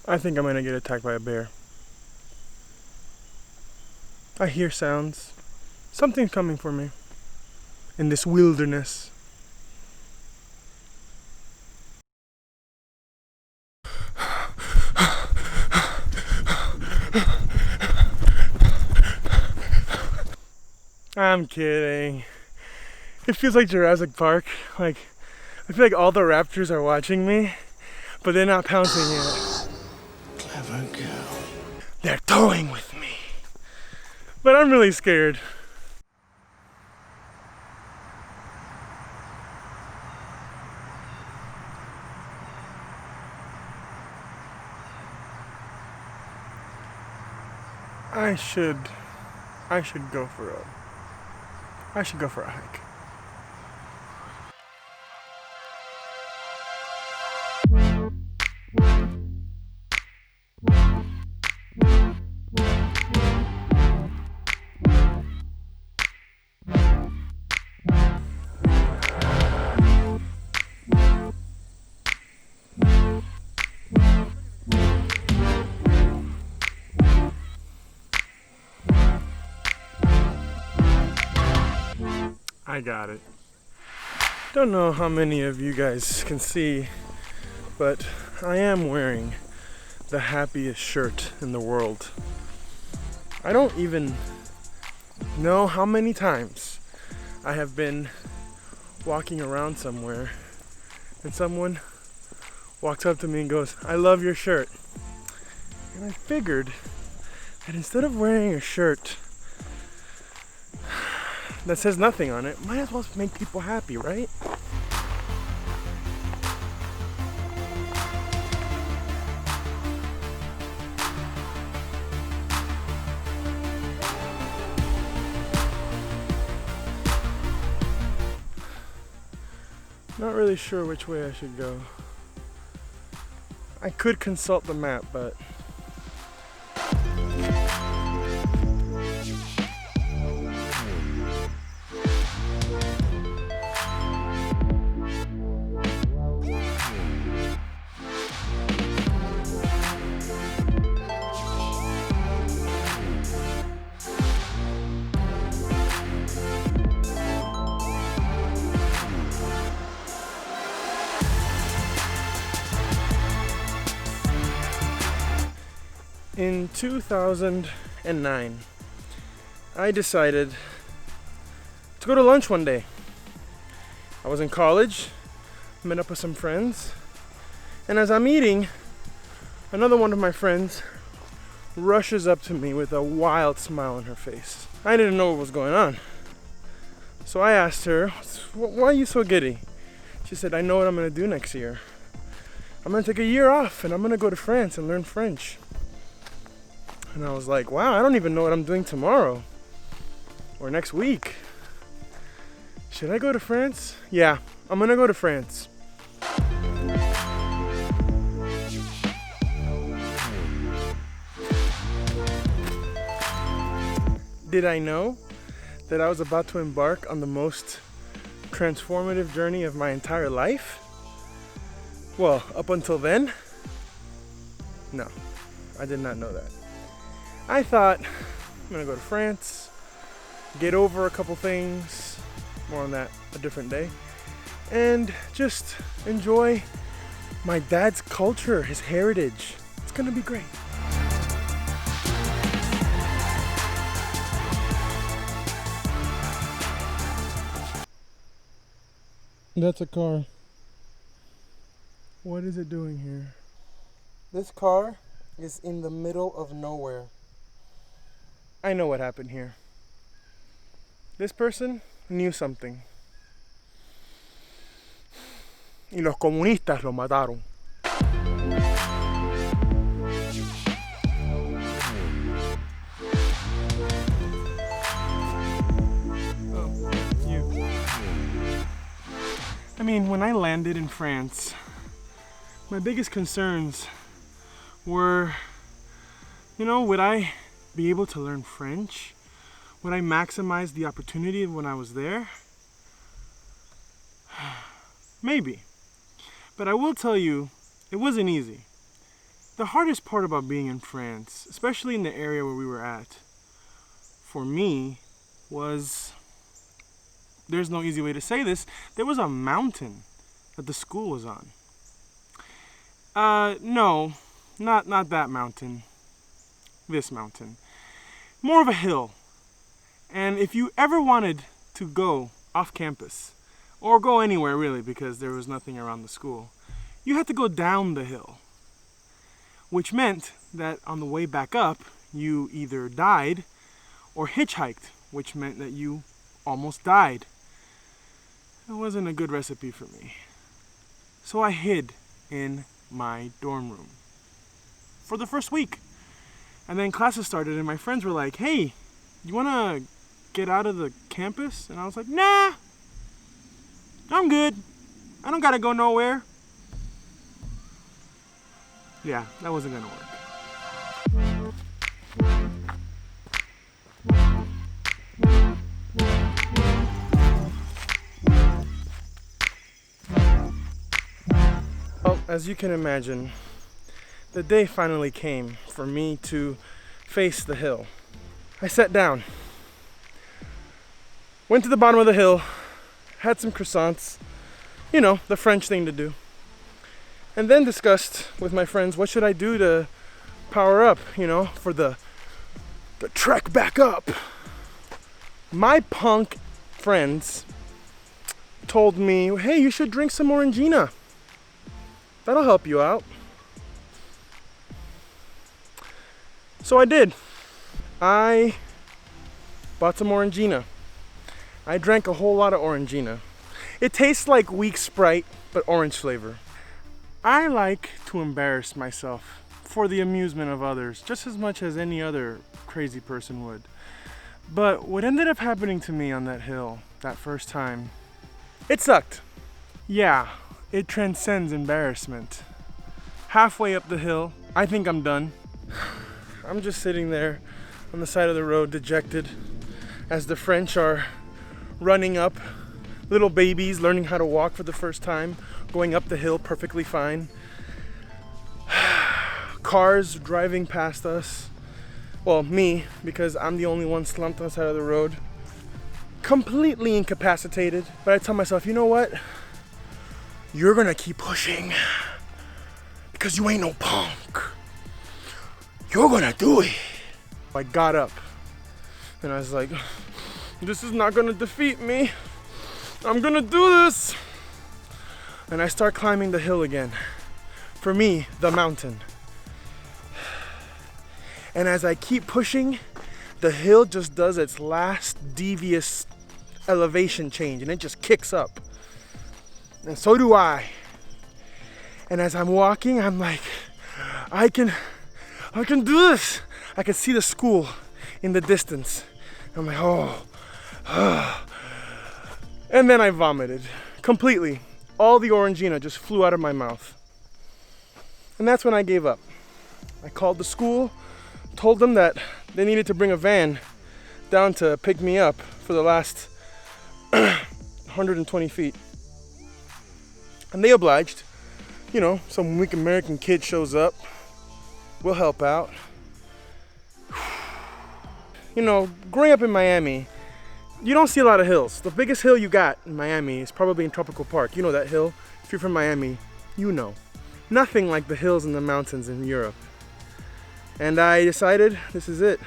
I think I'm gonna get attacked by a bear. I hear sounds. Something's coming for me in this wilderness. I'm kidding. It feels like Jurassic Park. Like, I feel like all the raptors are watching me, but they're not pouncing yet. Clever girl. They're toying with me. But I'm really scared. I should go for a hike. I got it. Don't know how many of you guys can see, but I am wearing the happiest shirt in the world. I don't even know how many times I have been walking around somewhere and someone walks up to me and goes, "I love your shirt." And I figured that instead of wearing a shirt that says nothing on it, might as well make people happy, right? Not really sure which way I should go. I could consult the map, but in 2009, I decided to go to lunch one day. I was in college, met up with some friends, and as I'm eating, another one of my friends rushes up to me with a wild smile on her face. I didn't know what was going on. So I asked her, "Why are you so giddy?" She said, "I know what I'm gonna do next year. I'm gonna take a year off and I'm gonna go to France and learn French." And I was like, wow, I don't even know what I'm doing tomorrow or next week. Should I go to France? Yeah, I'm gonna go to France. Did I know that I was about to embark on the most transformative journey of my entire life? Well, up until then, no, I did not know that. I thought I'm gonna go to France, get over a couple things, more on that a different day, and just enjoy my dad's culture, his heritage. It's gonna be great. That's a car. What is it doing here? This car is in the middle of nowhere. I know what happened here. This person knew something. Y los comunistas lo mataron. Oh, you. I mean, when I landed in France, my biggest concerns were, would I be able to learn French? Would I maximize the opportunity when I was there? Maybe. But I will tell you, it wasn't easy. The hardest part about being in France, especially in the area where we were at, for me, was, there's no easy way to say this, there was a mountain that the school was on. No, not that mountain. This mountain. More of a hill. And if you ever wanted to go off campus, or go anywhere really because there was nothing around the school, you had to go down the hill. Which meant that on the way back up, you either died or hitchhiked, which meant that you almost died. It wasn't a good recipe for me. So I hid in my dorm room for the first week. And then classes started and my friends were like, hey, you wanna get out of the campus? And I was like, nah, I'm good. I don't gotta go nowhere. Yeah, that wasn't gonna work. Well, as you can imagine, the day finally came for me to face the hill. I sat down, went to the bottom of the hill, had some croissants, you know, the French thing to do, and then discussed with my friends what should I do to power up, you know, for the trek back up. My punk friends told me, hey, you should drink some Orangina. That'll help you out. So I did. I bought some Orangina. I drank a whole lot of Orangina. It tastes like weak Sprite, but orange flavor. I like to embarrass myself for the amusement of others, just as much as any other crazy person would. But what ended up happening to me on that hill that first time, it sucked. Yeah, it transcends embarrassment. Halfway up the hill, I think I'm done. I'm just sitting there on the side of the road, dejected, as the French are running up, little babies learning how to walk for the first time, going up the hill perfectly fine. Cars driving past us. Well, me, because I'm the only one slumped on the side of the road, completely incapacitated. But I tell myself, you know what? You're gonna keep pushing because you ain't no punk. You're gonna do it. I got up and I was like, this is not gonna defeat me. I'm gonna do this. And I start climbing the hill again. For me, the mountain. And as I keep pushing, the hill just does its last devious elevation change and it just kicks up. And so do I. And as I'm walking, I'm like, I can do this. I can see the school in the distance. I'm like, oh. And then I vomited completely. All the Orangina just flew out of my mouth. And that's when I gave up. I called the school, told them that they needed to bring a van down to pick me up for the last 120 feet. And they obliged. You know, some weak American kid shows up. We'll help out. You know, growing up in Miami, you don't see a lot of hills. The biggest hill you got in Miami is probably in Tropical Park. You know that hill? If you're from Miami, you know. Nothing like the hills and the mountains in Europe. And I decided, this is it.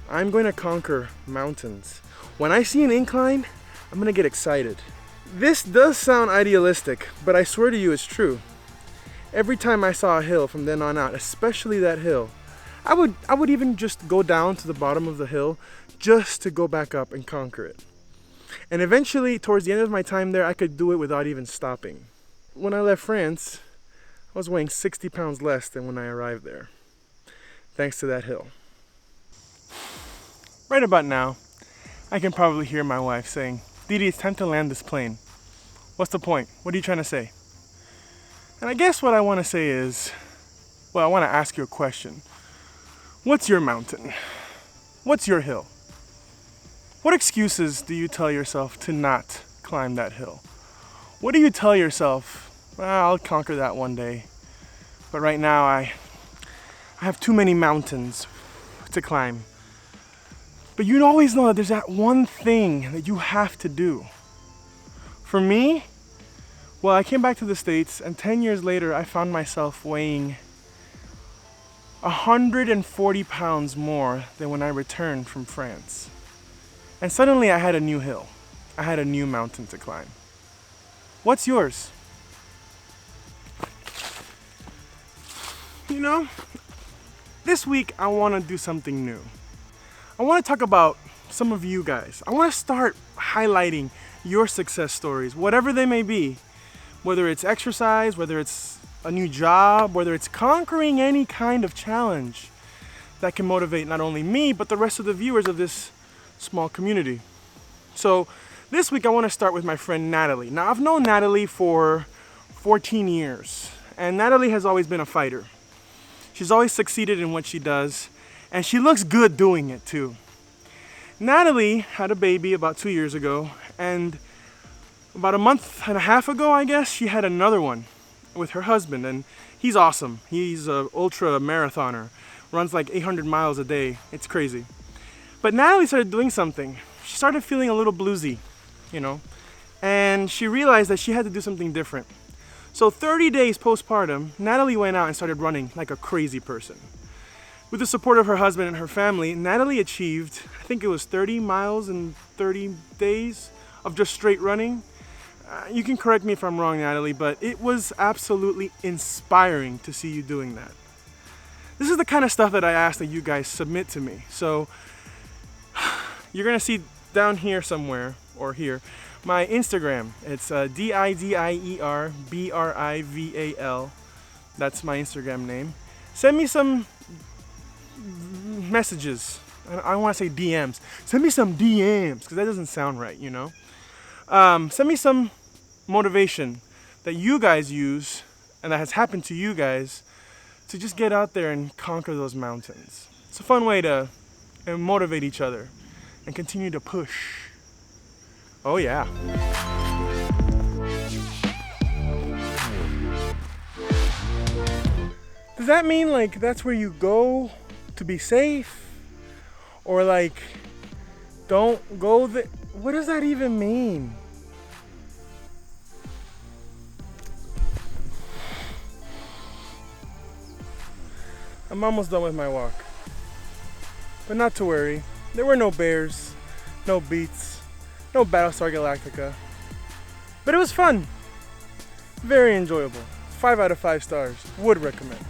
I'm going to conquer mountains. When I see an incline, I'm going to get excited. This does sound idealistic, but I swear to you it's true. Every time I saw a hill from then on out, especially that hill, I would even just go down to the bottom of the hill just to go back up and conquer it. And eventually, towards the end of my time there, I could do it without even stopping. When I left France, I was weighing 60 pounds less than when I arrived there, thanks to that hill. Right about now, I can probably hear my wife saying, Didi, it's time to land this plane. What's the point? What are you trying to say? And I guess what I want to say is, well, I want to ask you a question. What's your mountain? What's your hill? What excuses do you tell yourself to not climb that hill? What do you tell yourself, well, I'll conquer that one day, but right now I I have too many mountains to climb. But you always know that there's that one thing that you have to do. For me, well, I came back to the States, and 10 years later, I found myself weighing 140 pounds more than when I returned from France. And suddenly I had a new hill. I had a new mountain to climb. What's yours? You know, this week I want to do something new. I want to talk about some of you guys. I want to start highlighting your success stories, whatever they may be. Whether it's exercise, whether it's a new job, whether it's conquering any kind of challenge that can motivate not only me, but the rest of the viewers of this small community. So this week I want to start with my friend Natalie. Now, I've known Natalie for 14 years, and Natalie has always been a fighter. She's always succeeded in what she does, and she looks good doing it too. Natalie had a baby about 2 years ago, and about a month and a half ago, I guess, she had another one with her husband, and he's awesome. He's an ultra marathoner, runs like 800 miles a day. It's crazy. But Natalie started doing something. She started feeling a little bluesy, and she realized that she had to do something different. So 30 days postpartum, Natalie went out and started running like a crazy person. With the support of her husband and her family, Natalie achieved, I think it was 30 miles in 30 days of just straight running. You can correct me if I'm wrong, Natalie, but it was absolutely inspiring to see you doing that. This is the kind of stuff that I ask that you guys submit to me. So you're gonna see down here somewhere, or here, my Instagram. It's DIDIERBRIVAL. That's my Instagram name. Send me some messages. I want to say DMs. Send me some DMs, because that doesn't sound right, Send me some motivation that you guys use and that has happened to you guys to just get out there and conquer those mountains. It's a fun way to motivate each other and continue to push. Oh yeah. Does that mean like that's where you go to be safe? Or like don't go there? What does that even mean? I'm almost done with my walk. But not to worry. There were no bears, no beats, no Battlestar Galactica. But it was fun. Very enjoyable. 5 out of 5 stars. Would recommend.